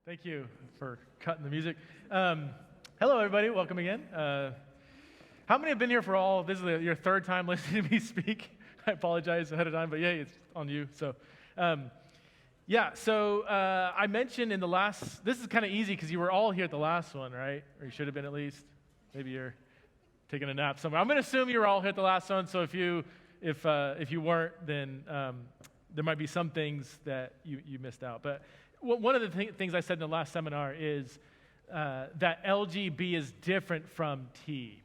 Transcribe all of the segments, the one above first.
Thank you for cutting the music. Hello, everybody. Welcome again. How many have been here for all? This is your third time listening to me speak. I apologize ahead of time, but yay, it's on you. So, I mentioned in the last, this is kind of easy because you were all here at the last one, right? Or you should have been at least. Maybe you're taking a nap somewhere. I'm going to assume you were all here at the last one, so if you weren't, then there might be some things that you missed out. But one of the things I said in the last seminar is that LGB is different from T.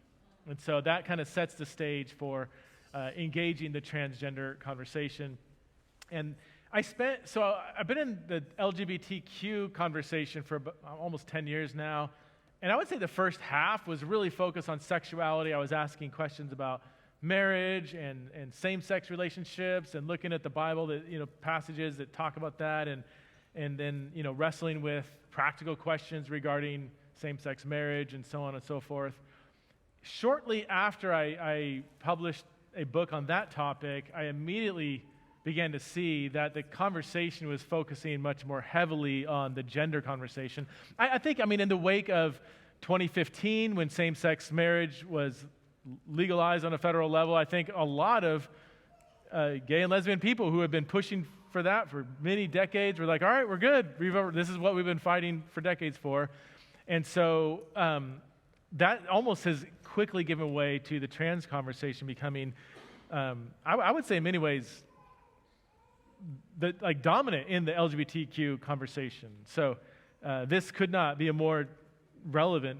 And so that kind of sets the stage for engaging the transgender conversation. And I've been in the LGBTQ conversation for almost 10 years now. And I would say the first half was really focused on sexuality. I was asking questions about marriage and same-sex relationships and looking at the Bible, passages that talk about that, and then wrestling with practical questions regarding same-sex marriage and so on and so forth. Shortly after I published a book on that topic, I immediately began to see that the conversation was focusing much more heavily on the gender conversation. I think in the wake of 2015, when same-sex marriage was legalized on a federal level, I think a lot of gay and lesbian people who have been pushing for that for many decades were like, all right, we're good. This is what we've been fighting for decades for. And so that almost has quickly given way to the trans conversation becoming, I would say in many ways, dominant in the LGBTQ conversation. So this could not be a more relevant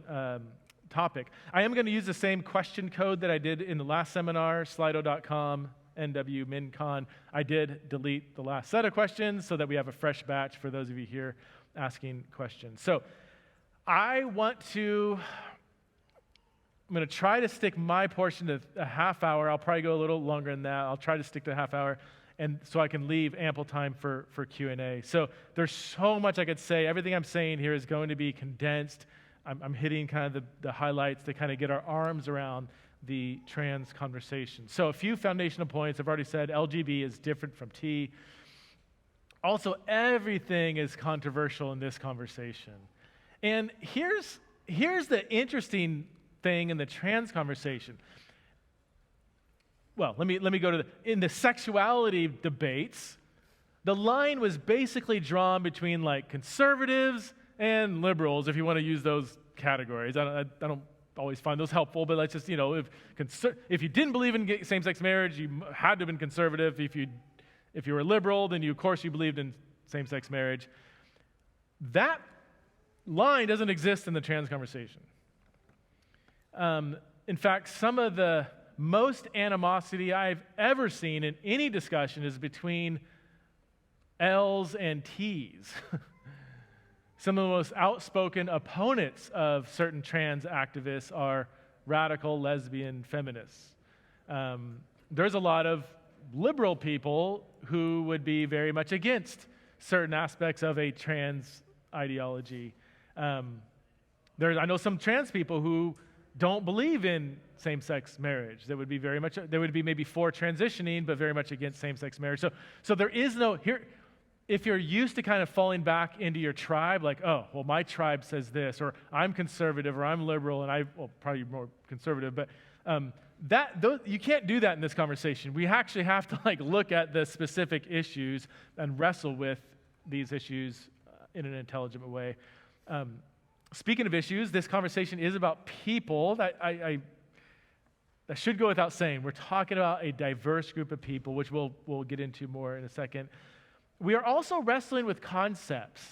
topic. I am going to use the same question code that I did in the last seminar, slido.com, NW MINCON. I did delete the last set of questions so that we have a fresh batch for those of you here asking questions. So I'm going to try to stick my portion to a half hour. I'll probably go a little longer than that. I'll try to stick to a half hour, and so I can leave ample time for Q&A. So there's so much I could say. Everything I'm saying here is going to be condensed. I'm hitting kind of the highlights to kind of get our arms around the trans conversation. So a few foundational points. I've already said LGB is different from T. Also, everything is controversial in this conversation. And here's the interesting thing in the trans conversation. Well, let me go in the sexuality debates, the line was basically drawn between conservatives and liberals, if you want to use those categories. I don't always find those helpful, but let's just, if you didn't believe in same-sex marriage, you had to have been conservative. If you were liberal, then of course you believed in same-sex marriage. That line doesn't exist in the trans conversation. In fact, some of the most animosity I've ever seen in any discussion is between L's and T's. Some of the most outspoken opponents of certain trans activists are radical lesbian feminists. There's a lot of liberal people who would be very much against certain aspects of a trans ideology. I know some trans people who don't believe in same-sex marriage. They would be maybe for transitioning, but very much against same-sex marriage. So there is no here. If you're used to kind of falling back into your tribe, my tribe says this, or I'm conservative, or I'm liberal, and probably more conservative, but you can't do that in this conversation. We actually have to look at the specific issues and wrestle with these issues in an intelligent way. Speaking of issues, this conversation is about people. That should go without saying. We're talking about a diverse group of people, which we'll get into more in a second. We are also wrestling with concepts,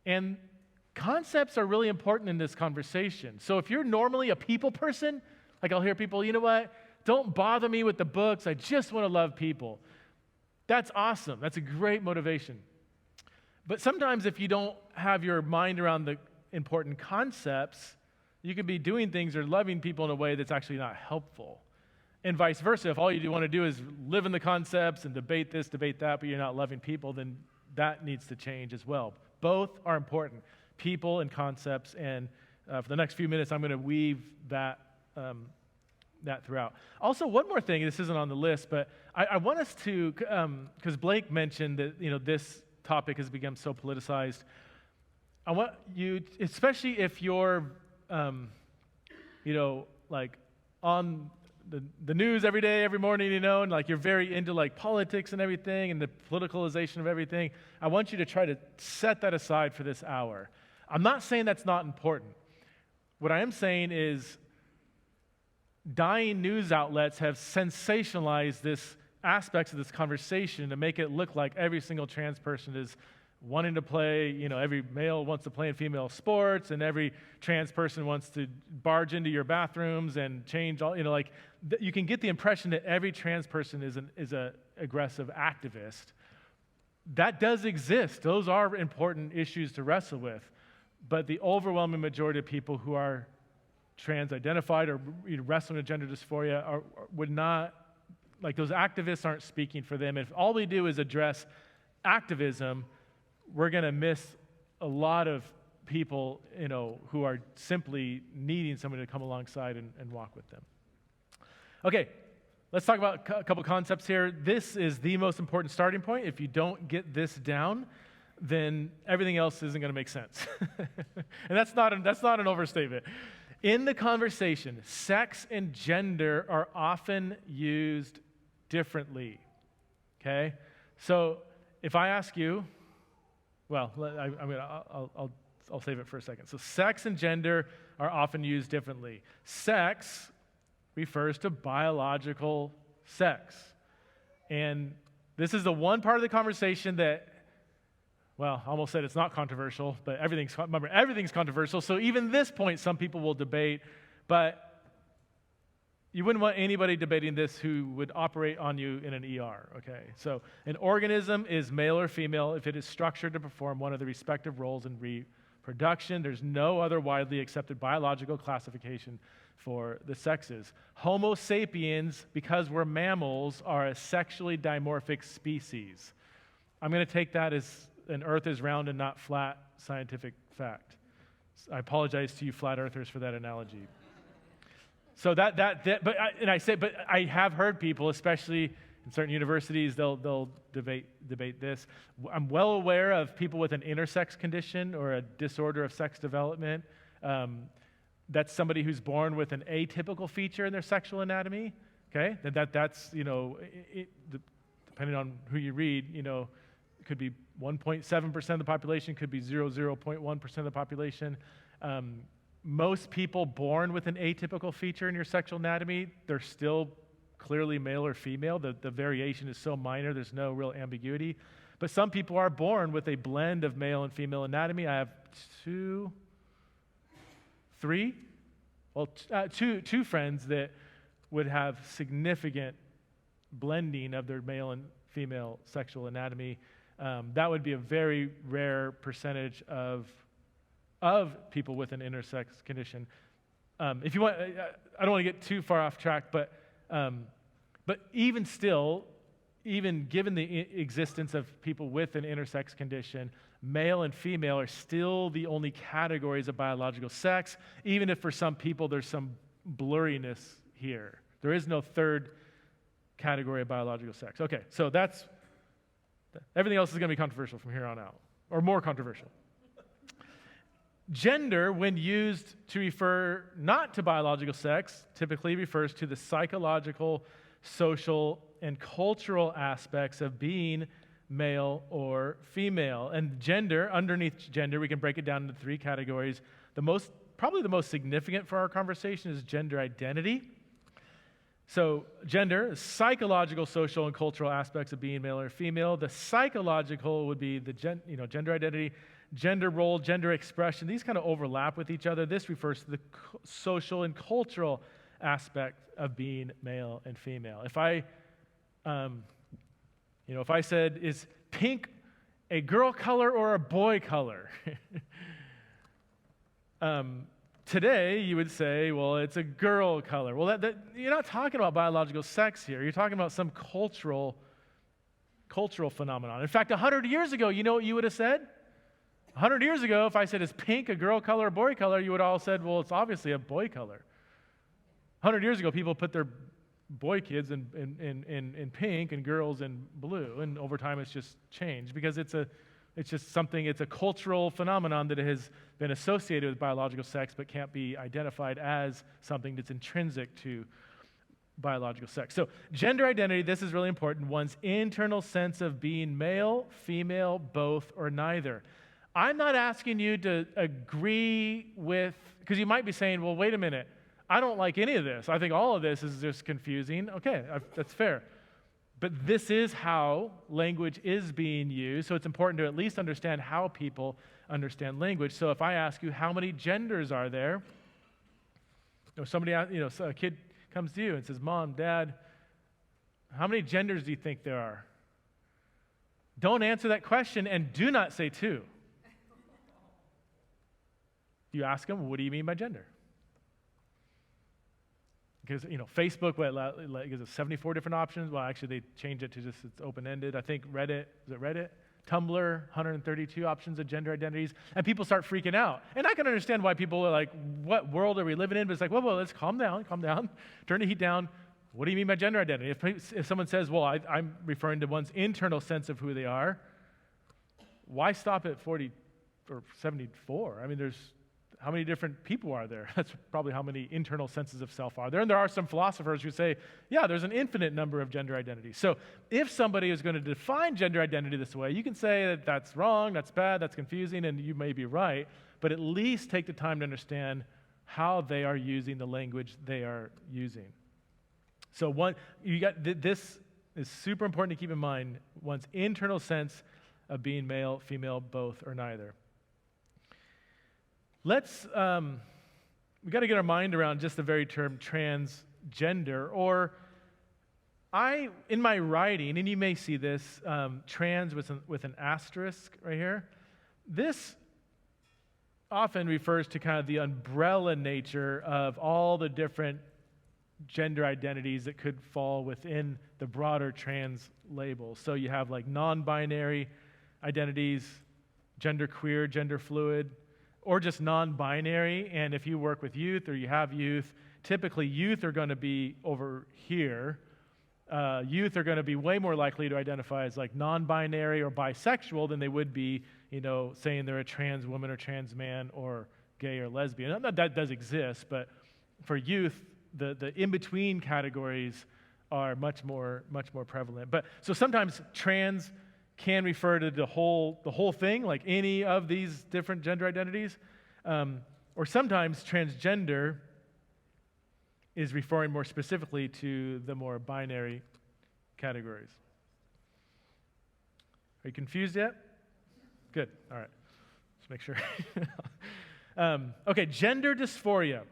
and concepts are really important in this conversation. So if you're normally a people person, I'll hear people, you know what, don't bother me with the books, I just want to love people. That's awesome. That's a great motivation. But sometimes if you don't have your mind around the important concepts, you could be doing things or loving people in a way that's actually not helpful. And vice versa, if all you want to do is live in the concepts and debate this, debate that, but you're not loving people, then that needs to change as well. Both are important, people and concepts, and for the next few minutes, I'm going to weave that throughout. Also, one more thing, this isn't on the list, but I want us to, because Blake mentioned that this topic has become so politicized. I want you, especially if you're, like on the news every day, every morning, and like you're very into like politics and everything and the politicalization of everything, I want you to try to set that aside for this hour. I'm not saying that's not important. What I am saying is dying news outlets have sensationalized this aspects of this conversation to make it look like every single trans person is wanting to play, every male wants to play in female sports, and every trans person wants to barge into your bathrooms and change all, you can get the impression that every trans person is a aggressive activist. That does exist. Those are important issues to wrestle with. But the overwhelming majority of people who are trans-identified or wrestling with gender dysphoria would not, like those activists aren't speaking for them. If all we do is address activism, we're going to miss a lot of people, who are simply needing someone to come alongside and walk with them. Okay, let's talk about a couple concepts here. This is the most important starting point. If you don't get this down, then everything else isn't going to make sense. And that's not an overstatement. In the conversation, sex and gender are often used differently. Okay? So if I ask you, well, I'll save it for a second. So sex and gender are often used differently. Sex refers to biological sex. And this is the one part of the conversation that, well, I almost said it's not controversial, but everything's controversial. So even this point, some people will debate, but you wouldn't want anybody debating this who would operate on you in an ER, okay? So an organism is male or female if it is structured to perform one of the respective roles in reproduction. There's no other widely accepted biological classification for the sexes. Homo sapiens, because we're mammals, are a sexually dimorphic species. I'm going to take that as an earth is round and not flat scientific fact. I apologize to you flat earthers for that analogy. So but I have heard people, especially in certain universities, they'll debate this. I'm well aware of people with an intersex condition or a disorder of sex development. That's somebody who's born with an atypical feature in their sexual anatomy. Okay, that's depending on who you read, it could be 1.7% of the population, could be 0.1% of the population. Most people born with an atypical feature in your sexual anatomy, they're still clearly male or female. The variation is so minor, there's no real ambiguity. But some people are born with a blend of male and female anatomy. I have two friends that would have significant blending of their male and female sexual anatomy. That would be a very rare percentage of people with an intersex condition. If you want, I don't want to get too far off track, but even still, even given the existence of people with an intersex condition, male and female are still the only categories of biological sex, even if for some people there's some blurriness here. There is no third category of biological sex. Okay, so everything else is going to be controversial from here on out, or more controversial. Gender, when used to refer not to biological sex, typically refers to the psychological, social, and cultural aspects of being male or female. And gender, underneath gender, we can break it down into three categories. Probably the most significant for our conversation is gender identity. So gender, psychological, social, and cultural aspects of being male or female. The psychological would be the gender identity, gender role, gender expression. These kind of overlap with each other. This refers to the social and cultural aspect of being male and female. If I said, is pink a girl color or a boy color? Today, you would say, well, it's a girl color. Well, you're not talking about biological sex here. You're talking about some cultural phenomenon. In fact, 100 years ago, you know what you would have said? 100 years ago, if I said, is pink a girl color or boy color, you would all have said, well, it's obviously a boy color. 100 years ago, people put their boy kids in pink and girls in blue, and over time it's just changed because it's It's just something, it's a cultural phenomenon that has been associated with biological sex but can't be identified as something that's intrinsic to biological sex. So gender identity, this is really important, one's internal sense of being male, female, both, or neither. I'm not asking you to agree with, because you might be saying, well, wait a minute, I don't like any of this. I think all of this is just confusing. Okay, that's fair. But this is how language is being used, so it's important to at least understand how people understand language. So if I ask you, how many genders are there? Or somebody, so a kid comes to you and says, Mom, Dad, how many genders do you think there are? Don't answer that question, and do not say two. You ask them, what do you mean by gender? Because, Facebook, gives us 74 different options. Well, actually, they changed it to just it's open-ended. I think Reddit, is it Reddit? Tumblr, 132 options of gender identities. And people start freaking out. And I can understand why people are like, what world are we living in? But it's like, whoa, let's calm down. Turn the heat down. What do you mean by gender identity? If someone says, well, I'm referring to one's internal sense of who they are, why stop at 40 or 74? I mean, how many different people are there? That's probably how many internal senses of self are there. And there are some philosophers who say, yeah, there's an infinite number of gender identities. So if somebody is going to define gender identity this way, you can say that that's wrong, that's bad, that's confusing, and you may be right, but at least take the time to understand how they are using the language they are using. So this is super important to keep in mind, one's internal sense of being male, female, both, or neither. We got to get our mind around just the very term transgender, or in my writing, and you may see this, trans with an asterisk right here. This often refers to kind of the umbrella nature of all the different gender identities that could fall within the broader trans label. So you have like non-binary identities, genderqueer, gender fluid, or just non-binary. And if you work with youth or you have youth, typically youth are going to be over here. Youth are going to be way more likely to identify as like non-binary or bisexual than they would be, saying they're a trans woman or trans man or gay or lesbian. That does exist, but for youth, the in-between categories are much more prevalent. But so sometimes trans can refer to the whole thing, like any of these different gender identities. Or sometimes transgender is referring more specifically to the more binary categories. Are you confused yet? Good. All right. Let's make sure. Okay, gender dysphoria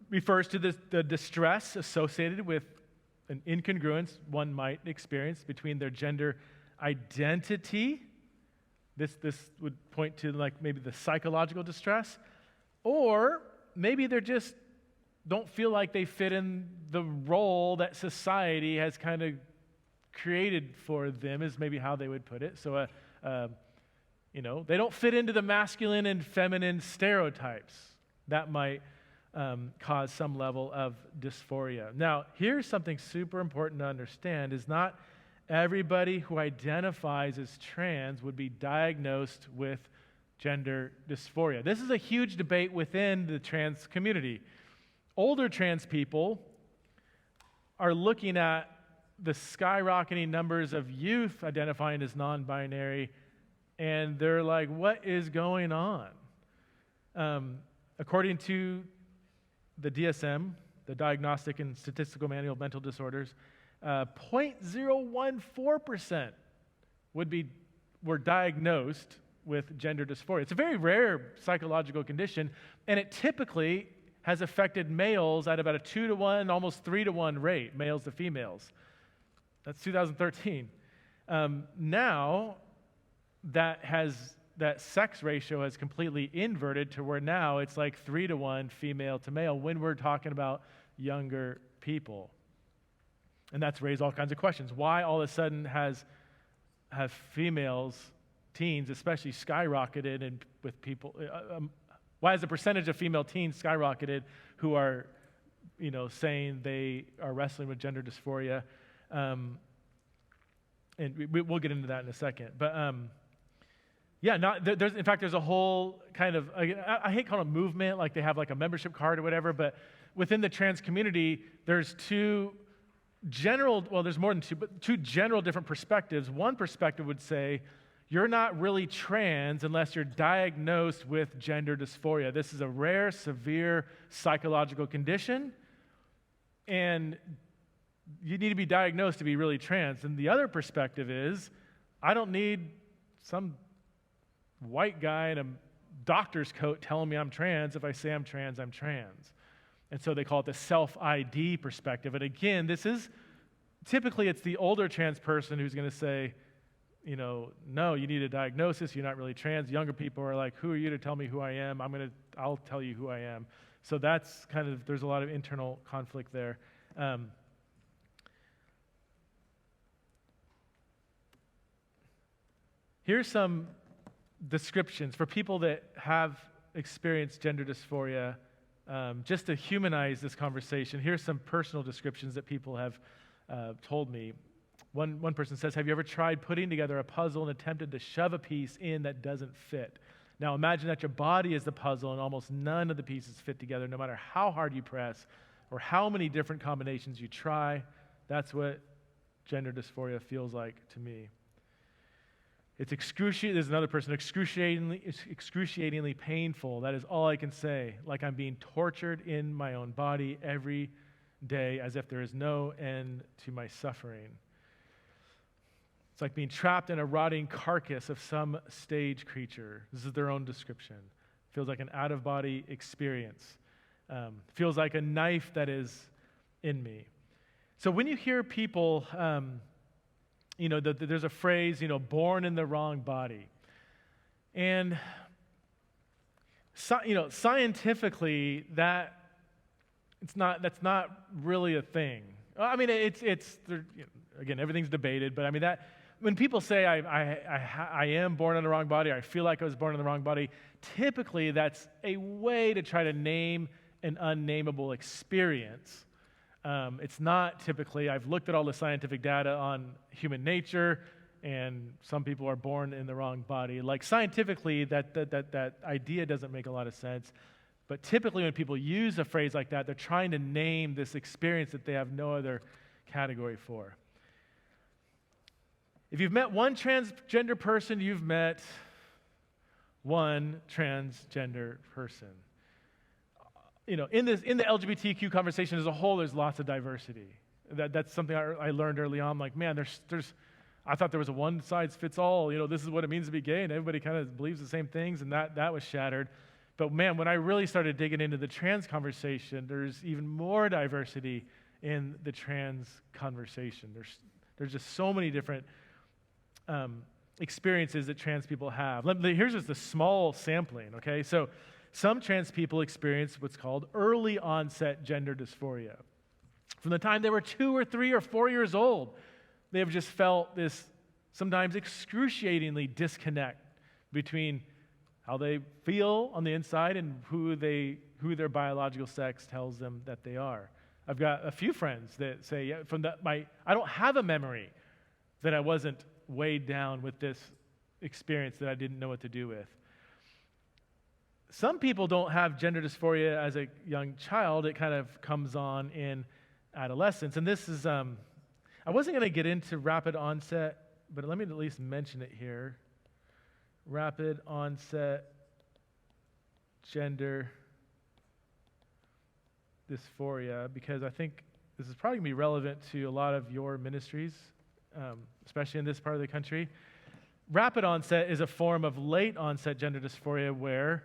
refers to the distress associated with an incongruence one might experience between their gender identity. This would point to like maybe the psychological distress, or maybe they're just don't feel like they fit in the role that society has kind of created for them, is maybe how they would put it. So, they don't fit into the masculine and feminine stereotypes. That might cause some level of dysphoria. Now, here's something super important to understand, is not everybody who identifies as trans would be diagnosed with gender dysphoria. This is a huge debate within the trans community. Older trans people are looking at the skyrocketing numbers of youth identifying as non-binary, and they're like, what is going on? According to the DSM, the Diagnostic and Statistical Manual of Mental Disorders, 0.014% were diagnosed with gender dysphoria. It's a very rare psychological condition, and it typically has affected males at about a 2-to-1, almost 3-to-1 rate, males to females. That's 2013. Now, that sex ratio has completely inverted to where now it's like 3-to-1 female to male when we're talking about younger people. And that's raised all kinds of questions. Why all of a sudden have females, teens especially, skyrocketed, and with people, why has the percentage of female teens skyrocketed who are, saying they are wrestling with gender dysphoria? And we'll get into that in a second. But there's in fact, there's a whole kind of, I hate calling it movement, like they have like a membership card or whatever, but within the trans community, there's there's more than two, but two general different perspectives. One perspective would say, you're not really trans unless you're diagnosed with gender dysphoria. This is a rare, severe psychological condition, and you need to be diagnosed to be really trans. And the other perspective is, I don't need some white guy in a doctor's coat telling me I'm trans. If I say I'm trans, I'm trans. And so they call it the self-ID perspective. And again, typically it's the older trans person who's going to say, no, you need a diagnosis, you're not really trans. Younger people are like, who are you to tell me who I am? I'll tell you who I am. So that's there's a lot of internal conflict there. Here's some descriptions for people that have experienced gender dysphoria, just to humanize this conversation. Here's some personal descriptions that people have told me. One person says, have you ever tried putting together a puzzle and attempted to shove a piece in that doesn't fit? Now imagine that your body is the puzzle and almost none of the pieces fit together, no matter how hard you press or how many different combinations you try. That's what gender dysphoria feels like to me. It's excruciating. There's another person, excruciatingly painful. That is all I can say. Like I'm being tortured in my own body every day as if there is no end to my suffering. It's like being trapped in a rotting carcass of some stage creature. This is their own description. Feels like an out-of-body experience. Feels like a knife that is in me. So when you hear people, there's a phrase, born in the wrong body. And, scientifically, that's not really a thing. I mean, again, everything's debated, but I mean, when people say I am born in the wrong body, or I feel like I was born in the wrong body, typically that's a way to try to name an unnameable experience. It's not typically, I've looked at all the scientific data on human nature, and some people are born in the wrong body. Like scientifically, that idea doesn't make a lot of sense. But typically when people use a phrase like that, they're trying to name this experience that they have no other category for. If you've met one transgender person, you've met one transgender person. In the LGBTQ conversation as a whole, there's lots of diversity. That's something I learned early on. Like, man, I thought there was a one-size-fits-all. This is what it means to be gay, and everybody kind of believes the same things, and that was shattered. But man, when I really started digging into the trans conversation, there's even more diversity in the trans conversation. There's just so many different experiences that trans people have. Here's just a small sampling, okay? So some trans people experience what's called early onset gender dysphoria. From the time they were 2 or 3 or 4 years old, they have just felt this sometimes excruciatingly disconnect between how they feel on the inside and who their biological sex tells them that they are. I've got a few friends that say, I don't have a memory that I wasn't weighed down with this experience that I didn't know what to do with. Some people don't have gender dysphoria as a young child. It kind of comes on in adolescence. And this is, I wasn't going to get into rapid onset, but let me at least mention it here. Rapid onset gender dysphoria, because I think this is probably going to be relevant to a lot of your ministries, especially in this part of the country. Rapid onset is a form of late onset gender dysphoria where,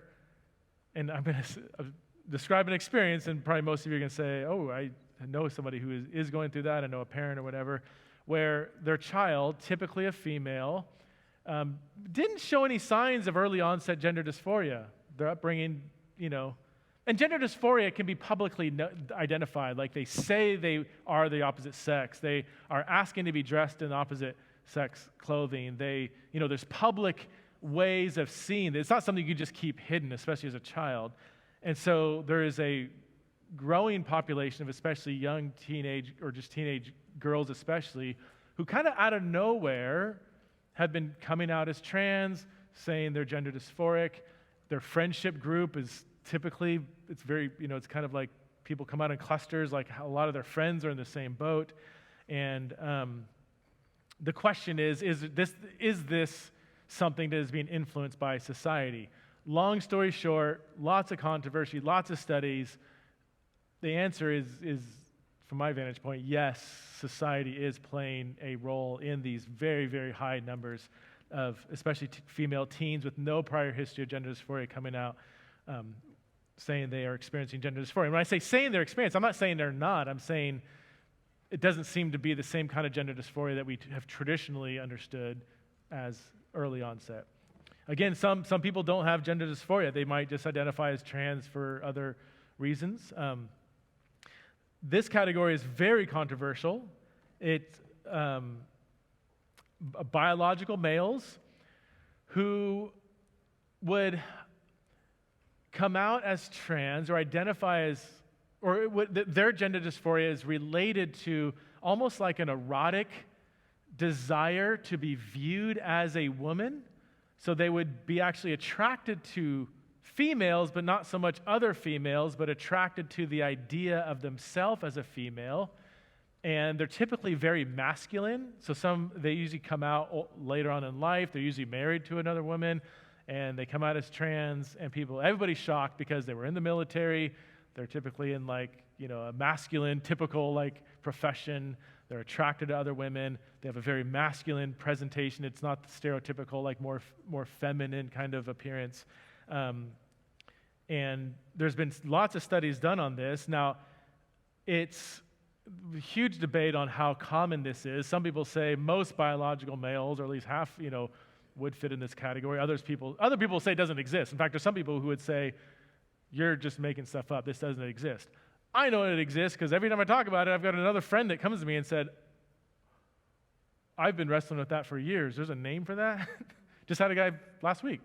and I'm going to describe an experience, and probably most of you are going to say, oh, I know somebody who is going through that. I know a parent or whatever, where their child, typically a female, didn't show any signs of early onset gender dysphoria. Their upbringing, and gender dysphoria can be publicly identified. Like they say they are the opposite sex. They are asking to be dressed in opposite sex clothing. There's public ways of seeing this. It's not something you just keep hidden, especially as a child. And so there is a growing population of especially young teenage, or just teenage girls especially, who kind of out of nowhere have been coming out as trans, saying they're gender dysphoric. Their friendship group is typically, it's very, it's kind of like people come out in clusters, like a lot of their friends are in the same boat. And the question is this something that is being influenced by society? Long story short, lots of controversy, lots of studies. The answer is from my vantage point, yes, society is playing a role in these very, very high numbers of especially female teens with no prior history of gender dysphoria coming out saying they are experiencing gender dysphoria. When I say saying they're experiencing, I'm not saying they're not. I'm saying it doesn't seem to be the same kind of gender dysphoria that we have traditionally understood as early onset. Again, some people don't have gender dysphoria. They might just identify as trans for other reasons. This category is very controversial. It's biological males who would come out as trans or identify as, or their gender dysphoria is related to almost like an erotic desire to be viewed as a woman. So they would be actually attracted to females, but not so much other females, but attracted to the idea of themselves as a female. And they're typically very masculine. So they usually come out later on in life. They're usually married to another woman, and they come out as trans, and everybody's shocked because they were in the military. They're typically in a masculine, typical profession. They're attracted to other women. They have a very masculine presentation. It's not the stereotypical, more feminine kind of appearance. And there's been lots of studies done on this. Now, it's a huge debate on how common this is. Some people say most biological males, or at least half, would fit in this category. Other people say it doesn't exist. In fact, there's some people who would say, you're just making stuff up. This doesn't exist. I know it exists because every time I talk about it, I've got another friend that comes to me and said, I've been wrestling with that for years. There's a name for that? Just had a guy last week.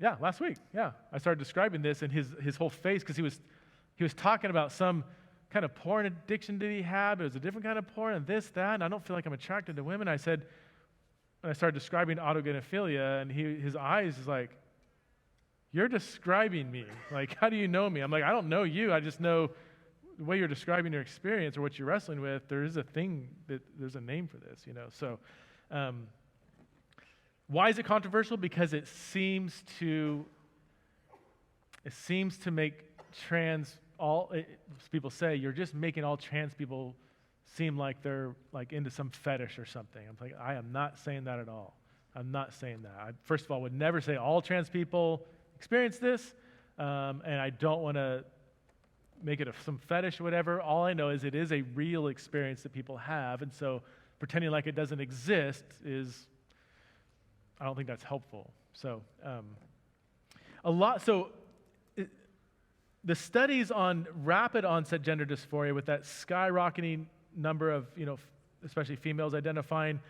Yeah, last week. Yeah. I started describing this and his whole face, because he was talking about some kind of porn addiction that he had. It was a different kind of porn and this, that, and I don't feel like I'm attracted to women. I started describing autogynephilia, and his eyes is like, you're describing me. How do you know me? I'm like, I don't know you. I just know the way you're describing your experience or what you're wrestling with. There is a thing there's a name for this, So, why is it controversial? Because it seems to make trans people say you're just making all trans people seem like they're into some fetish or something. I'm like, I am not saying that at all. I'm not saying that. I, first of all, would never say all trans people experience this, and I don't want to make it some fetish or whatever. All I know is it is a real experience that people have, and so pretending like it doesn't exist I don't think that's helpful. So, the studies on rapid onset gender dysphoria with that skyrocketing number of, especially females identifying,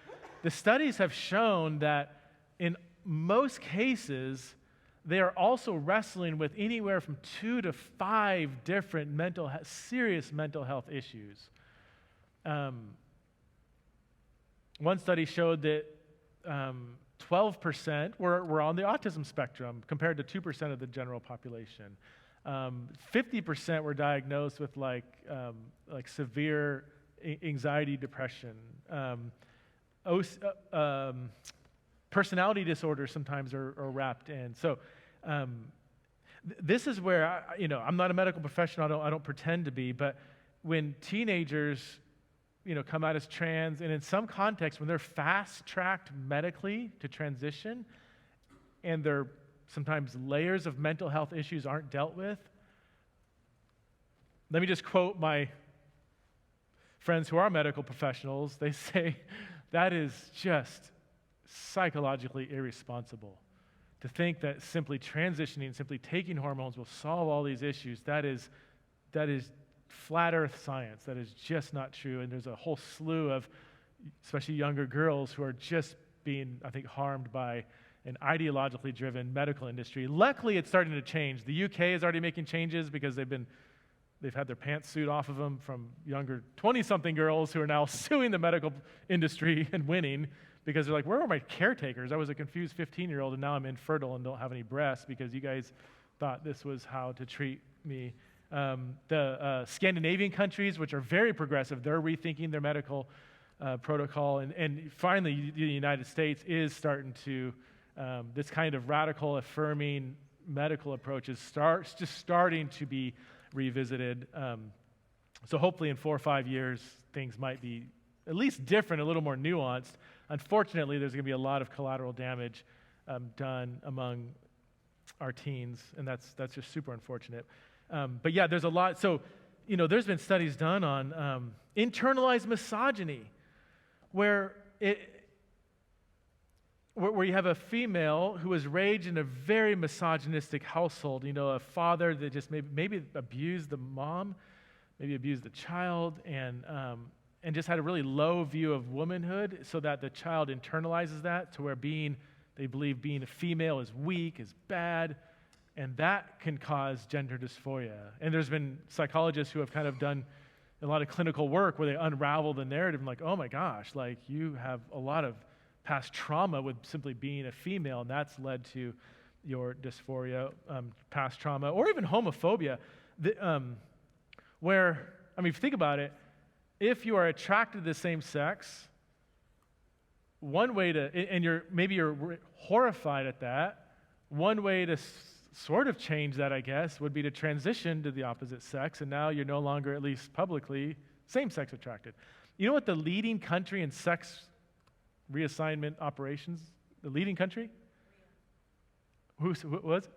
the studies have shown that in most cases, they are also wrestling with anywhere from 2 to 5 different serious mental health issues. One study showed that 12% were on the autism spectrum compared to 2% of the general population. 50% were diagnosed with severe anxiety, depression. Personality disorders sometimes are wrapped in. So this is where, I'm not a medical professional, I don't pretend to be, but when teenagers, come out as trans, and in some contexts, when they're fast-tracked medically to transition, and their sometimes layers of mental health issues aren't dealt with, let me just quote my friends who are medical professionals. They say that is just psychologically irresponsible to think that simply transitioning, simply taking hormones will solve all these issues. That is flat earth science. That is just not true. And there's a whole slew of, especially younger girls, who are just being, I think, harmed by an ideologically driven medical industry. Luckily, it's starting to change. The UK is already making changes because they've been they've had their pantsuit off of them from younger 20-something girls who are now suing the medical industry and winning because they're like, where are my caretakers? I was a confused 15-year-old, and now I'm infertile and don't have any breasts because you guys thought this was how to treat me. The Scandinavian countries, which are very progressive, they're rethinking their medical protocol. And finally, the United States is starting to, this kind of radical, affirming medical approach is starting to be revisited. So hopefully in 4 or 5 years, things might be at least different, a little more nuanced. Unfortunately, there's going to be a lot of collateral damage done among our teens, and that's just super unfortunate. But yeah, there's a lot. So, there's been studies done on internalized misogyny, where you have a female who was raised in a very misogynistic household, a father that just maybe abused the mom, maybe abused the child, and just had a really low view of womanhood, so that the child internalizes that to where they believe being a female is weak, is bad, and that can cause gender dysphoria. And there's been psychologists who have kind of done a lot of clinical work where they unravel the narrative and like, oh my gosh, like you have a lot of past trauma with simply being a female, and that's led to your dysphoria, past trauma, or even homophobia, where, if you think about it, if you are attracted to the same sex, one way to, and you're horrified at that, one way to sort of change that, I guess, would be to transition to the opposite sex, and now you're no longer, at least publicly, same-sex attracted. You know what the leading country in sex reassignment operations, the leading country? Who was it?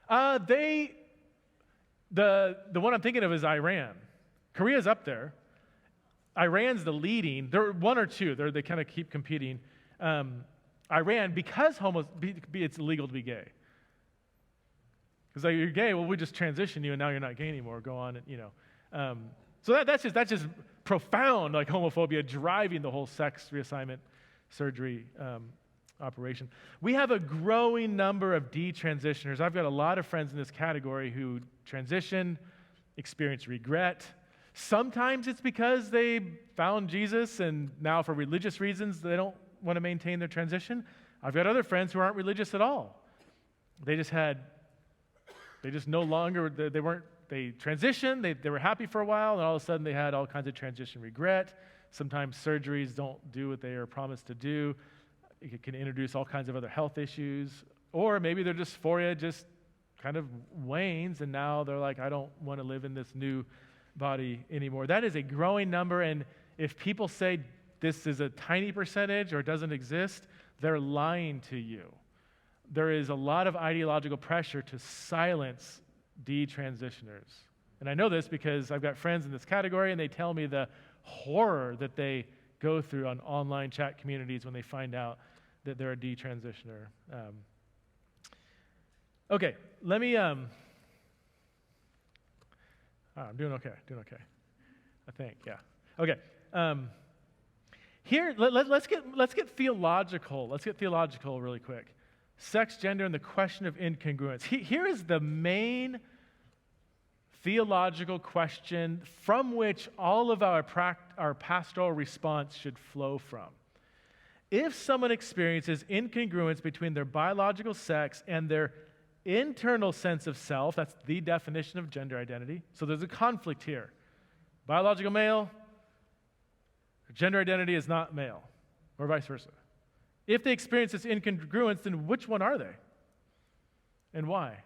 Korea. The one I'm thinking of is Iran. Korea's up there. Iran's the leading. There are one or two. They kind of keep competing. Iran, because it's illegal to be gay. Because like, you're gay, well, we just transition you, and now you're not gay anymore. Go on, and so that's just profound, like homophobia driving the whole sex reassignment surgery operation. We have a growing number of detransitioners. I've got a lot of friends in this category who transition, experience regret. Sometimes it's because they found Jesus, and now for religious reasons they don't want to maintain their transition. I've got other friends who aren't religious at all. They transitioned, they were happy for a while, and all of a sudden they had all kinds of transition regret. Sometimes surgeries don't do what they are promised to do. It can introduce all kinds of other health issues. Or maybe their dysphoria just kind of wanes, and now they're like, I don't want to live in this new body anymore. That is a growing number, and if people say this is a tiny percentage or doesn't exist, they're lying to you. There is a lot of ideological pressure to silence detransitioners. And I know this because I've got friends in this category, and they tell me the horror that they go through on online chat communities when they find out that they're a detransitioner. Okay, let me... I'm doing okay, I think, yeah. Okay, here, let's get theological. Let's get theological really quick. Sex, gender, and the question of incongruence. Here is the main theological question from which all of our pastoral response should flow from. If someone experiences incongruence between their biological sex and their internal sense of self, that's the definition of gender identity. So there's a conflict here. Biological male, gender identity is not male, or vice versa. If they experience this incongruence, then which one are they? And why?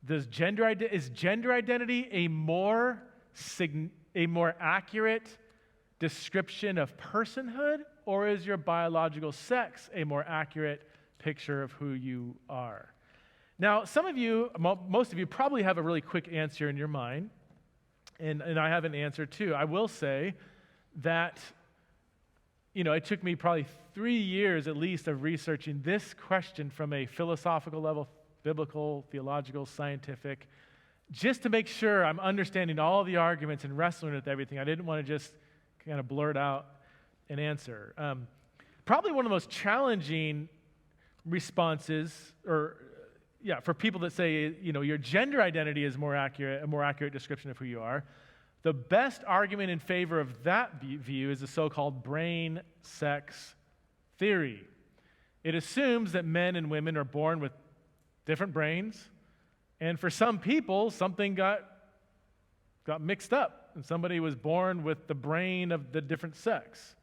Is gender identity a more accurate description of personhood, or is your biological sex a more accurate picture of who you are? Now, some of you, most of you, probably have a really quick answer in your mind, and I have an answer too. I will say that, it took me probably 3 years at least of researching this question from a philosophical level, biblical, theological, scientific, just to make sure I'm understanding all the arguments and wrestling with everything. I didn't want to just kind of blurt out an answer. Probably one of the most challenging responses for people that say, your gender identity is a more accurate description of who you are, the best argument in favor of that view is the so-called brain sex theory. It assumes that men and women are born with different brains, and for some people, something got mixed up, and somebody was born with the brain of the different sex.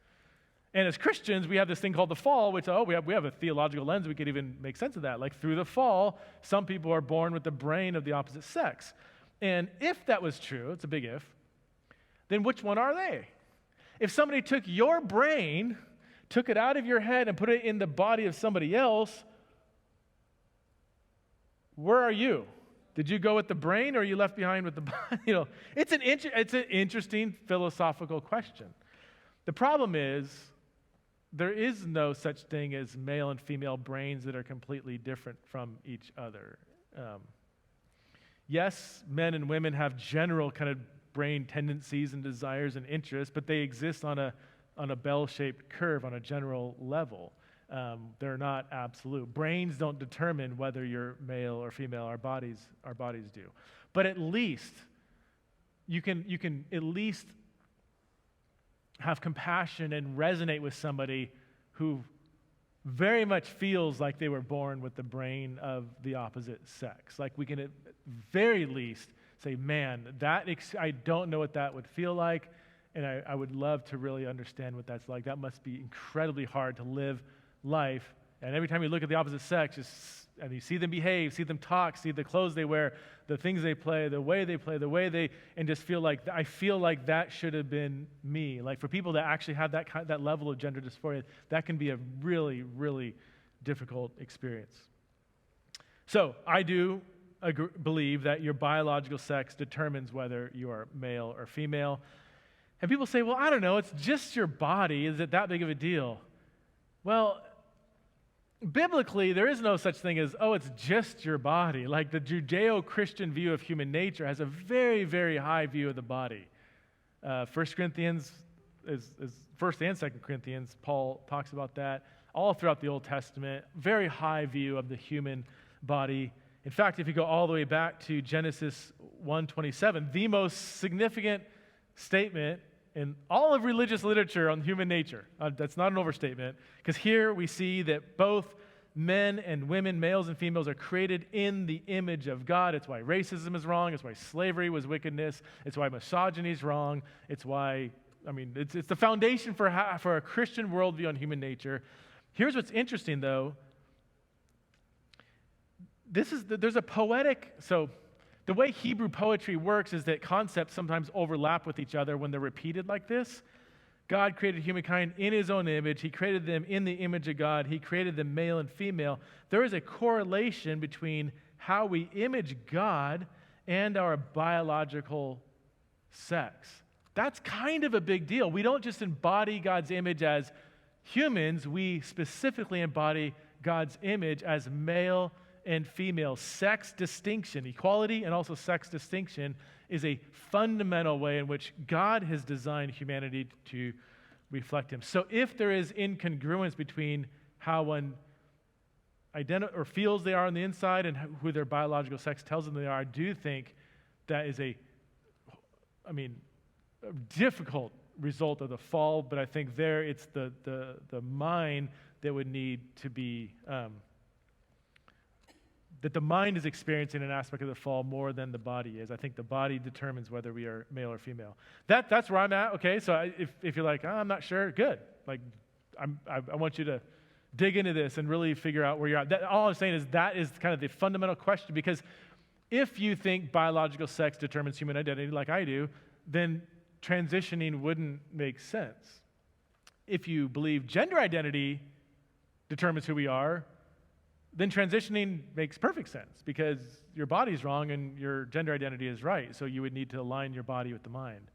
And as Christians, we have this thing called the fall, which, we have a theological lens. We could even make sense of that. Like through the fall, some people are born with the brain of the opposite sex. And if that was true, it's a big if, then which one are they? If somebody took your brain, took it out of your head and put it in the body of somebody else, where are you? Did you go with the brain or are you left behind with the body? It's an interesting philosophical question. The problem is there is no such thing as male and female brains that are completely different from each other. Yes, men and women have general kind of brain tendencies and desires and interests, but they exist on a bell-shaped curve on a general level. They're not absolute. Brains don't determine whether you're male or female. Our bodies do. But at least you can at least have compassion and resonate with somebody who very much feels like they were born with the brain of the opposite sex. Like we can at very least say, man, I don't know what that would feel like, and I would love to really understand what that's like. That must be incredibly hard to live life. And every time you look at the opposite sex, and you see them behave, see them talk, see the clothes they wear, the things they play, and just feel like, I feel like that should have been me. Like for people that actually have that level of gender dysphoria, that can be a really, really difficult experience. So I do believe that your biological sex determines whether you are male or female. And people say, well, I don't know, it's just your body. Is it that big of a deal? Well, biblically, there is no such thing as, it's just your body. Like the Judeo-Christian view of human nature has a very, very high view of the body. 1 Corinthians, First and 2 Corinthians, Paul talks about that. All throughout the Old Testament, very high view of the human body. In fact, if you go all the way back to Genesis 1:27, the most significant statement in all of religious literature on human nature. That's not an overstatement, because here we see that both men and women, males and females, are created in the image of God. It's why racism is wrong. It's why slavery was wickedness. It's why misogyny is wrong. It's why, it's the foundation for a Christian worldview on human nature. Here's what's interesting, though. There's a poetic, so the way Hebrew poetry works is that concepts sometimes overlap with each other when they're repeated like this. God created humankind in his own image. He created them in the image of God. He created them male and female. There is a correlation between how we image God and our biological sex. That's kind of a big deal. We don't just embody God's image as humans. We specifically embody God's image as male and female. Sex distinction, equality and also sex distinction, is a fundamental way in which God has designed humanity to reflect him. So if there is incongruence between how one or feels they are on the inside and who their biological sex tells them they are, I do think that is a difficult result of the fall, but I think there it's the mind that would need to be that the mind is experiencing an aspect of the fall more than the body is. I think the body determines whether we are male or female. That's where I'm at. Okay, so if you're like, I'm not sure, good. Like, I want you to dig into this and really figure out where you're at. All I'm saying is that is kind of the fundamental question, because if you think biological sex determines human identity like I do, then transitioning wouldn't make sense. If you believe gender identity determines who we are, then transitioning makes perfect sense, because your body's wrong and your gender identity is right. So you would need to align your body with the mind.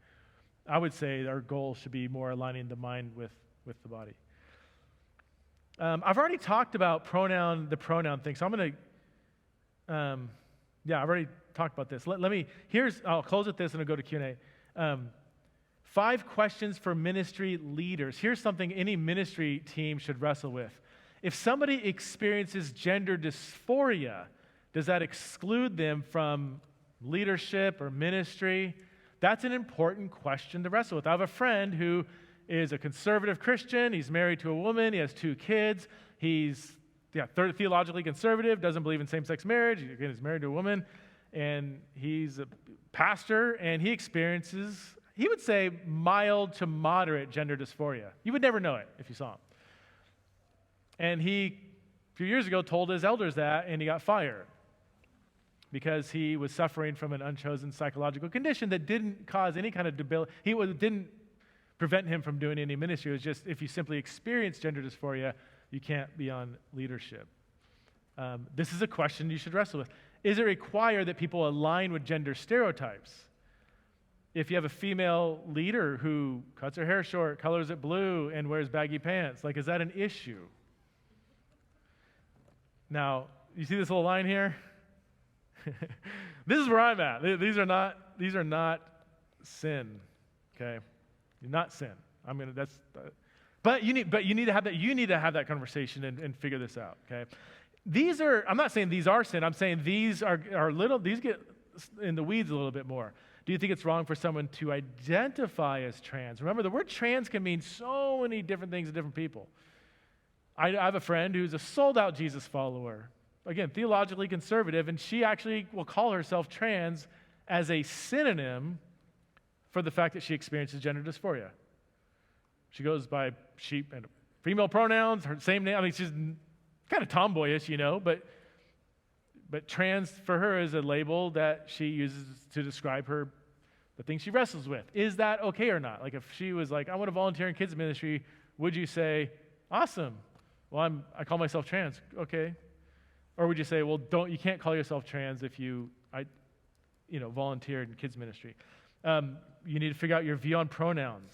I would say our goal should be more aligning the mind with the body. I've already talked about the pronoun thing, so I'm going to, I've already talked about this. I'll close with this and I'll go to Q&A. 5 questions for ministry leaders. Here's something any ministry team should wrestle with. If somebody experiences gender dysphoria, Does that exclude them from leadership or ministry? That's an important question to wrestle with. I have a friend who is a conservative Christian. He's married to a woman. He has 2 kids. He's theologically conservative, doesn't believe in same-sex marriage. Again, he's married to a woman, and he's a pastor, and he experiences, he would say, mild to moderate gender dysphoria. You would never know it if you saw him. And he, a few years ago, told his elders that, and he got fired because he was suffering from an unchosen psychological condition that didn't cause any kind of debility. Didn't prevent him from doing any ministry. It was just, if you simply experience gender dysphoria, you can't be on leadership. This is a question you should wrestle with. Is it required that people align with gender stereotypes? If you have a female leader who cuts her hair short, colors it blue, and wears baggy pants, is that an issue? Now, you see this little line here? This is where I'm at. These are not sin. Okay? Not sin. But you need to have that. You need to have that conversation and figure this out. Okay, I'm not saying these are sin. I'm saying these are little. These get in the weeds a little bit more. Do you think it's wrong for someone to identify as trans? Remember, the word trans can mean so many different things to different people. I have a friend who's a sold-out Jesus follower. Again, theologically conservative, and she actually will call herself trans as a synonym for the fact that she experiences gender dysphoria. She goes by she and female pronouns, her same name. I mean, she's kind of tomboyish, but trans for her is a label that she uses to describe the things she wrestles with. Is that okay or not? If she was like, I want to volunteer in kids ministry, would you say, awesome, well, I call myself trans, okay? Or would you say, well, you can't call yourself trans if you volunteered in kids ministry? You need to figure out your view on pronouns.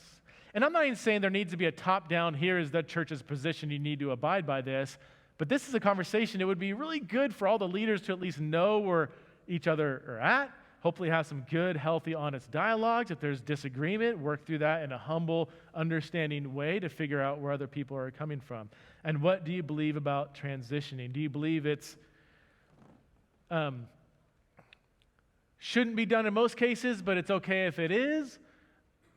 And I'm not even saying there needs to be a top-down, here is the church's position, you need to abide by this. But this is a conversation. It would be really good for all the leaders to at least know where each other are at, hopefully have some good, healthy, honest dialogues. If there's disagreement, work through that in a humble, understanding way to figure out where other people are coming from. And what do you believe about transitioning? Do you believe it's shouldn't be done in most cases, but it's okay if it is?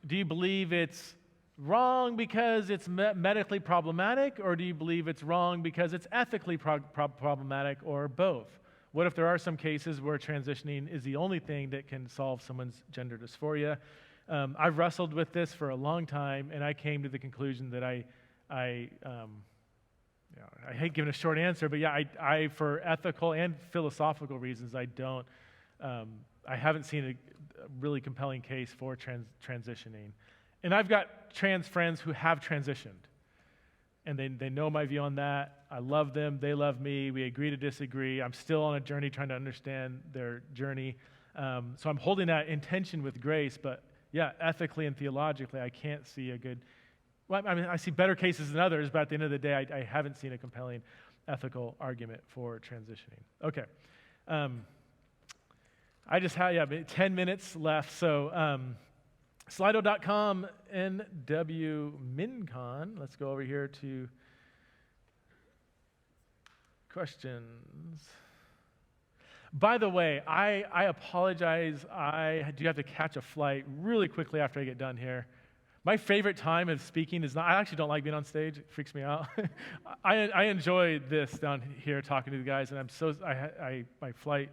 Do you believe it's wrong because it's medically problematic, or do you believe it's wrong because it's ethically problematic, or both? What if there are some cases where transitioning is the only thing that can solve someone's gender dysphoria? I've wrestled with this for a long time, and I came to the conclusion that I hate giving a short answer, but I for ethical and philosophical reasons, I haven't seen a really compelling case for transitioning. And I've got trans friends who have transitioned, and they know my view on that. I love them. They love me. We agree to disagree. I'm still on a journey trying to understand their journey. So I'm holding that in tension with grace, but ethically and theologically, I can't see a good... Well, I mean, I see better cases than others, but at the end of the day, I haven't seen a compelling ethical argument for transitioning. Okay. I just have 10 minutes left, so Slido.com, NW MINCON. Let's go over here to questions. By the way, I apologize. I do have to catch a flight really quickly after I get done here. My favorite time of speaking is not, I actually don't like being on stage. It freaks me out. I enjoy this down here talking to the guys, and my flight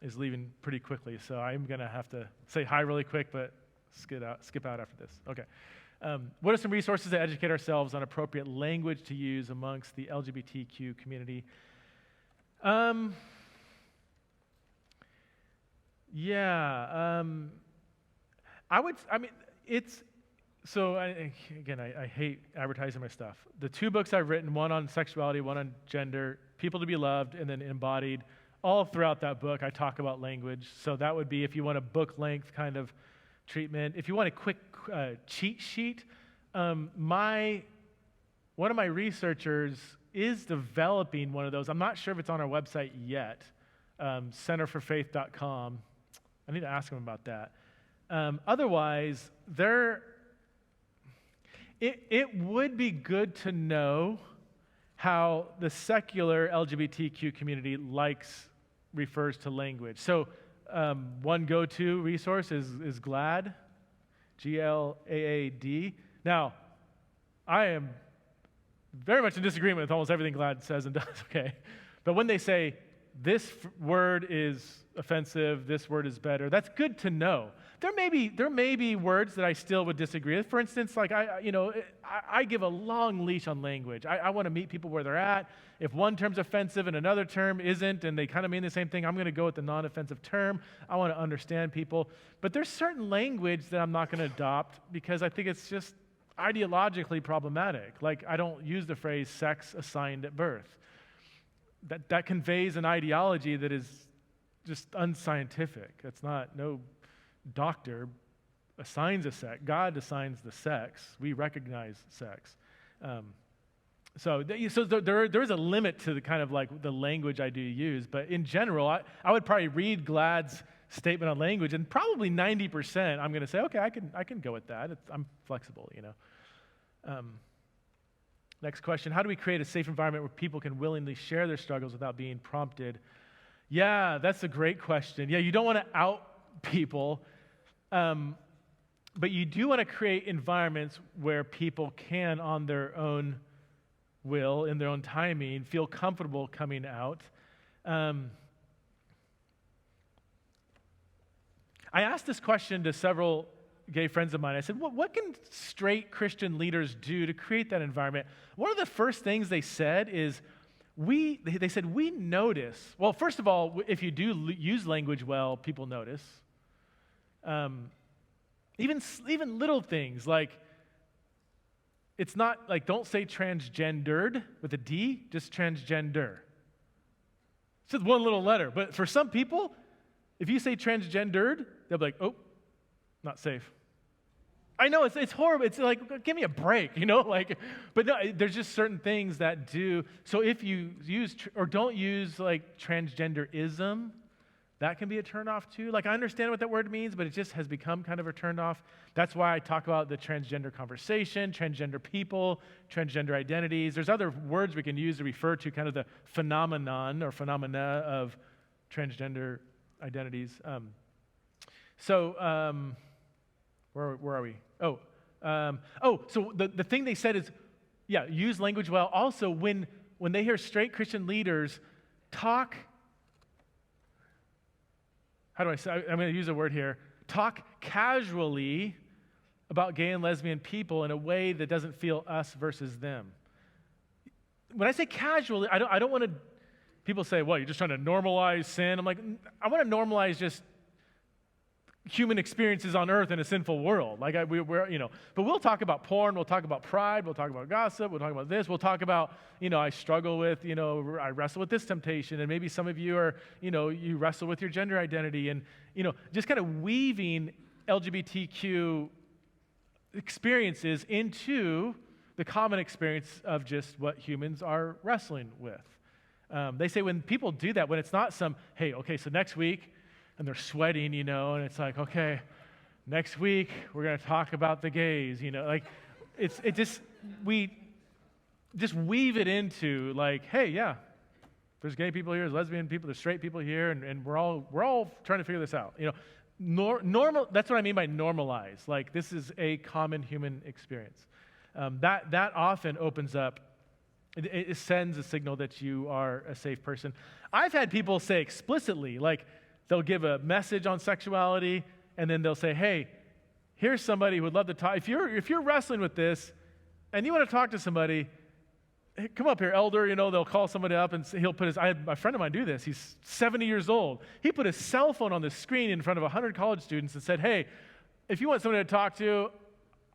is leaving pretty quickly, so I'm going to have to say hi really quick, but skip out after this. Okay. What are some resources to educate ourselves on appropriate language to use amongst the LGBTQ community? I hate advertising my stuff. The 2 books I've written, one on sexuality, one on gender, People to be Loved, and then Embodied. All throughout that book, I talk about language. So that would be if you want a book-length kind of treatment. If you want a quick cheat sheet, one of my researchers is developing one of those. I'm not sure if it's on our website yet, centerforfaith.com. I need to ask him about that. Otherwise, it would be good to know how the secular LGBTQ community refers to language. So one go-to resource is GLAAD, GLAAD. Now, I am very much in disagreement with almost everything GLAAD says and does, okay? But when they say, this word is offensive, this word is better, that's good to know. There may be words that I still would disagree with. For instance, like I give a long leash on language. I want to meet people where they're at. If one term's offensive and another term isn't, and they kind of mean the same thing, I'm going to go with the non-offensive term. I want to understand people. But there's certain language that I'm not going to adopt because I think it's just ideologically problematic. Like, I don't use the phrase sex assigned at birth. That conveys an ideology that is just unscientific. It's not, no doctor assigns a sex. God assigns the sex. We recognize sex. So there is a limit to the kind of like the language I do use, but in general, I would probably read GLAAD's statement on language, and probably 90% I'm going to say, okay, I can go with that. I'm flexible, Next question, how do we create a safe environment where people can willingly share their struggles without being prompted? Yeah, that's a great question. Yeah, you don't want to out people, but you do want to create environments where people can, on their own will, in their own timing, feel comfortable coming out. I asked this question to several gay friends of mine. I said, what can straight Christian leaders do to create that environment? One of the first things they said is, we notice, well, first of all, if you do use language well, people notice. Even little things like, it's not like, don't say transgendered with a D, just transgender. It's just one little letter. But for some people, if you say transgendered, they'll be like, oh, not safe. I know, it's horrible. It's like, give me a break, but no, there's just certain things that do. So if you use or don't use like transgenderism, that can be a turnoff too. Like, I understand what that word means, but it just has become kind of a turnoff. That's why I talk about the transgender conversation, transgender people, transgender identities. There's other words we can use to refer to kind of the phenomenon or phenomena of transgender identities. Where are we? So the thing they said is, yeah, use language well. Also, when they hear straight Christian leaders talk, how do I say? I'm going to use a word here. Talk casually about gay and lesbian people in a way that doesn't feel us versus them. When I say casually, I don't want to. People say, "Well, you're just trying to normalize sin." I'm like, I want to normalize just human experiences on earth in a sinful world. Like but we'll talk about porn, we'll talk about pride, we'll talk about gossip, we'll talk about this, we'll talk about, I struggle with, I wrestle with this temptation, and maybe some of you are, you wrestle with your gender identity, and, just kind of weaving LGBTQ experiences into the common experience of just what humans are wrestling with. They say when people do that, when it's not some, hey, okay, so next week, and they're sweating, and it's like, okay, next week we're going to talk about the gays, like we just weave it into like, hey, yeah, there's gay people here, there's lesbian people, there's straight people here, and we're all trying to figure this out, normal. That's what I mean by normalize. Like, this is a common human experience. That often opens up. It sends a signal that you are a safe person. I've had people say explicitly, like, they'll give a message on sexuality, and then they'll say, hey, here's somebody who would love to talk. If you're wrestling with this, and you want to talk to somebody, hey, come up here, elder. They'll call somebody up, and he'll put I had a friend of mine do this. He's 70 years old. He put his cell phone on the screen in front of 100 college students and said, hey, if you want somebody to talk to,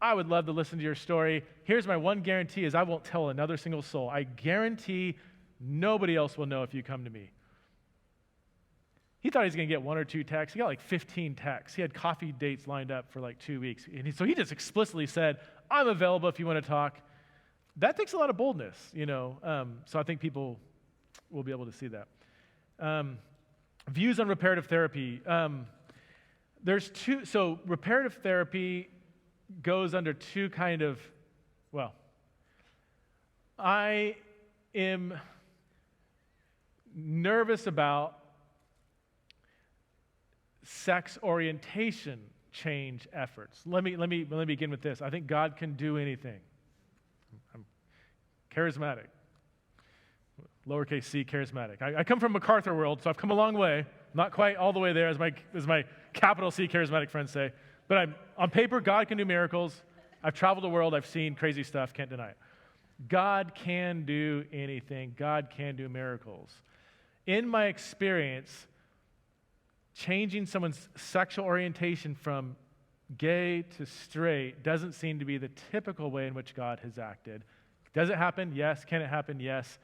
I would love to listen to your story. Here's my one guarantee is I won't tell another single soul. I guarantee nobody else will know if you come to me. He thought he was going to get 1 or 2 texts. He got like 15 texts. He had coffee dates lined up for like 2 weeks. And so he just explicitly said, I'm available if you want to talk. That takes a lot of boldness, So I think people will be able to see that. Views on reparative therapy. There's two. So reparative therapy goes under two kind of, am nervous about sex orientation change efforts. Let me begin with this. I think God can do anything. I'm charismatic. Lowercase c, charismatic. I come from MacArthur world, so I've come a long way. Not quite all the way there, as my capital C charismatic friends say. But on paper, God can do miracles. I've traveled the world. I've seen crazy stuff. Can't deny it. God can do anything. God can do miracles. In my experience, changing someone's sexual orientation from gay to straight doesn't seem to be the typical way in which God has acted. Does it happen? Yes. Can it happen? Yes.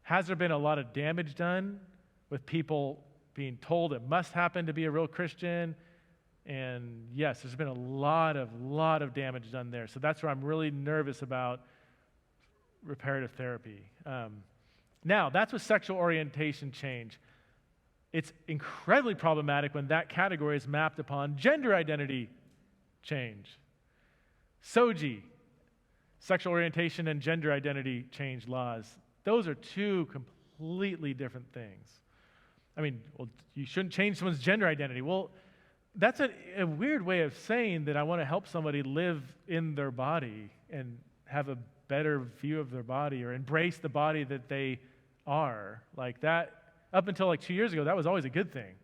Has there been a lot of damage done with people being told it must happen to be a real Christian? And yes, there's been a lot of damage done there. So that's where I'm really nervous about reparative therapy. Now, that's with sexual orientation change. It's incredibly problematic when that category is mapped upon gender identity change. SOGI, sexual orientation and gender identity change laws. Those are two completely different things. I mean, well, you shouldn't change someone's gender identity. Well, that's a weird way of saying that I want to help somebody live in their body and have a better view of their body or embrace the body that they are. Like that, up until like 2 years ago, that was always a good thing.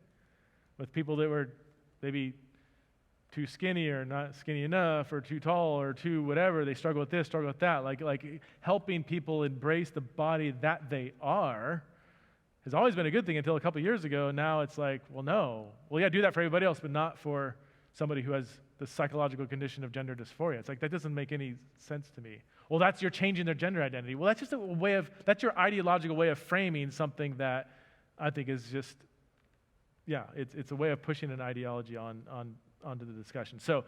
With people that were maybe too skinny or not skinny enough or too tall or too whatever, they struggle with this, struggle with that. Like helping people embrace the body that they are has always been a good thing until a couple of years ago. Now it's like, well, no. Well, yeah, do that for everybody else, but not for somebody who has the psychological condition of gender dysphoria. It's like, that doesn't make any sense to me. Well, you're changing their gender identity. Well, that's just that's your ideological way of framing something that I think is just, yeah, it's a way of pushing an ideology onto the discussion. So,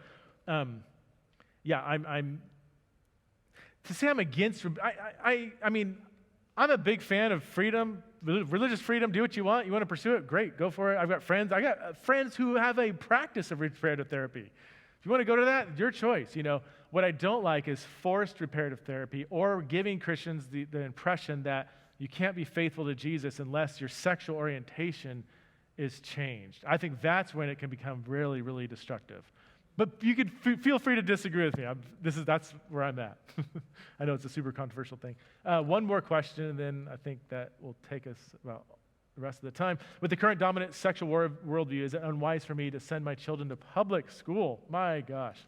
yeah, I'm to say I'm against, I mean, I'm a big fan of freedom, religious freedom. Do what you want. You want to pursue it? Great, go for it. I got friends who have a practice of reparative therapy. If you want to go to that, your choice. You know, what I don't like is forced reparative therapy or giving Christians the impression that you can't be faithful to Jesus unless your sexual orientation is changed. I think that's when it can become really, really destructive. But you could feel free to disagree with me. That's where I'm at. I know it's a super controversial thing. One more question, and then I think that will take us about the rest of the time. With the current dominant sexual worldview, is it unwise for me to send my children to public school? My gosh.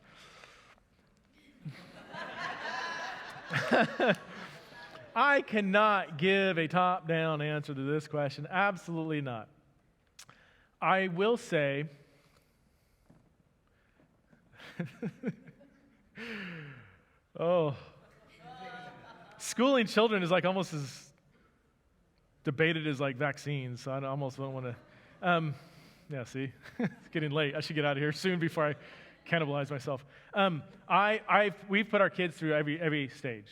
I cannot give a top-down answer to this question. Absolutely not. I will say, schooling children is like almost as debated as like vaccines, so I almost don't want to, yeah, see, it's getting late. I should get out of here soon before I cannibalize myself. We've put our kids through every stage.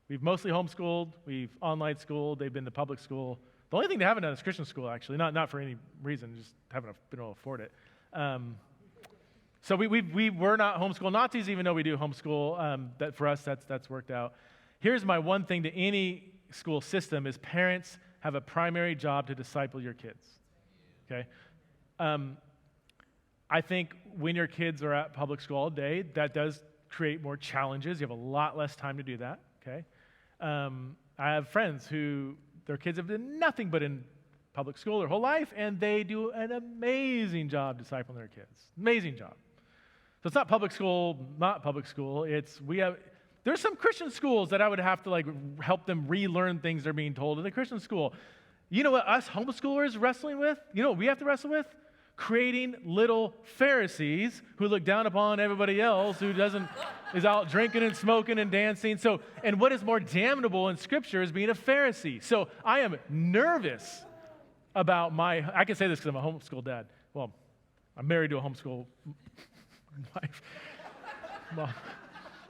We've mostly homeschooled, we've online schooled, they've been to public school. The only thing they haven't done is Christian school, actually, not for any reason, just haven't been able to afford it. So we were not homeschool Nazis, even though we do homeschool. That for us, that's worked out. Here's my one thing to any school system is parents have a primary job to disciple your kids, okay? I think when your kids are at public school all day, that does create more challenges. You have a lot less time to do that, okay? I have friends who their kids have done nothing but in public school their whole life, and they do an amazing job discipling their kids. Amazing job. So it's not public school, not public school. There's some Christian schools that I would have to like help them relearn things they're being told in the Christian school. You know what us homeschoolers wrestling with? You know what we have to wrestle with? Creating little Pharisees who look down upon everybody else who is out drinking and smoking and dancing. So, and what is more damnable in Scripture is being a Pharisee. So I am nervous about I can say this because I'm a homeschool dad. Well, I'm married to a homeschool wife.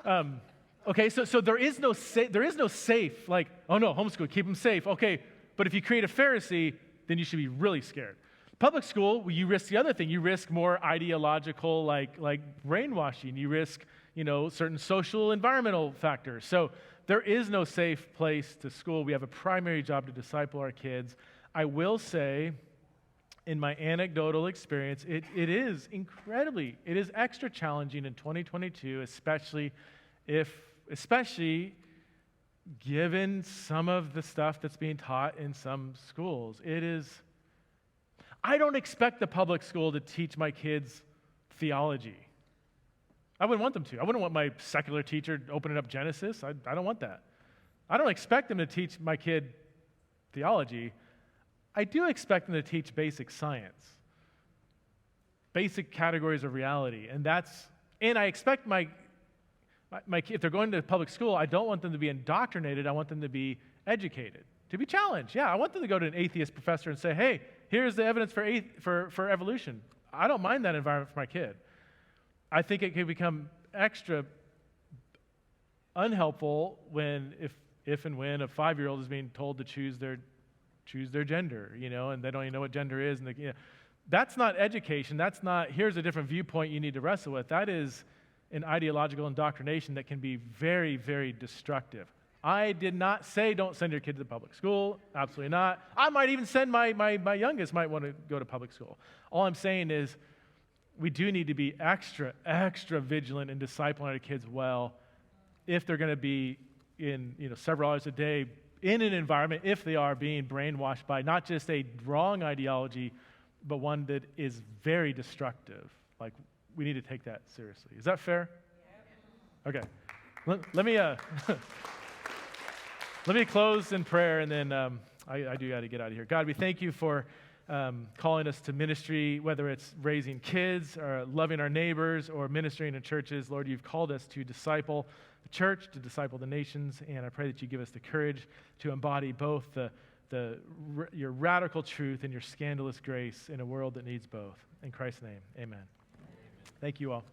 Mom. Okay, so there is no safe, like, oh no, homeschool, keep them safe. Okay, but if you create a Pharisee, then you should be really scared. Public school, you risk the other thing. You risk more ideological, like brainwashing. You risk, certain social, environmental factors. So there is no safe place to school. We have a primary job to disciple our kids. I will say, in my anecdotal experience, it is extra challenging in 2022, especially given some of the stuff that's being taught in some schools. I don't expect the public school to teach my kids theology. I wouldn't want them to. I wouldn't want my secular teacher opening up Genesis. I don't want that. I don't expect them to teach my kid theology. I do expect them to teach basic science, basic categories of reality, and I expect my if they're going to public school, I don't want them to be indoctrinated. I want them to be educated, to be challenged. Yeah, I want them to go to an atheist professor and say, "Hey, here's the evidence for evolution." I don't mind that environment for my kid. I think it can become extra unhelpful if and when a 5-year-old is being told to choose their gender, and they don't even know what gender is. And that's not education. That's not, here's a different viewpoint you need to wrestle with. That is an ideological indoctrination that can be very, very destructive. I did not say don't send your kid to public school. Absolutely not. I might even send my youngest might want to go to public school. All I'm saying is we do need to be extra, extra vigilant in discipling our kids well if they're going to be in several hours a day in an environment, if they are being brainwashed by not just a wrong ideology, but one that is very destructive. Like, we need to take that seriously. Is that fair? Yeah. Okay. Let me let me close in prayer, and then I do got to get out of here. God, we thank you for calling us to ministry, whether it's raising kids or loving our neighbors or ministering in churches. Lord, you've called us to disciple the church, to disciple the nations, and I pray that you give us the courage to embody both your radical truth and your scandalous grace in a world that needs both. In Christ's name, amen. Thank you all.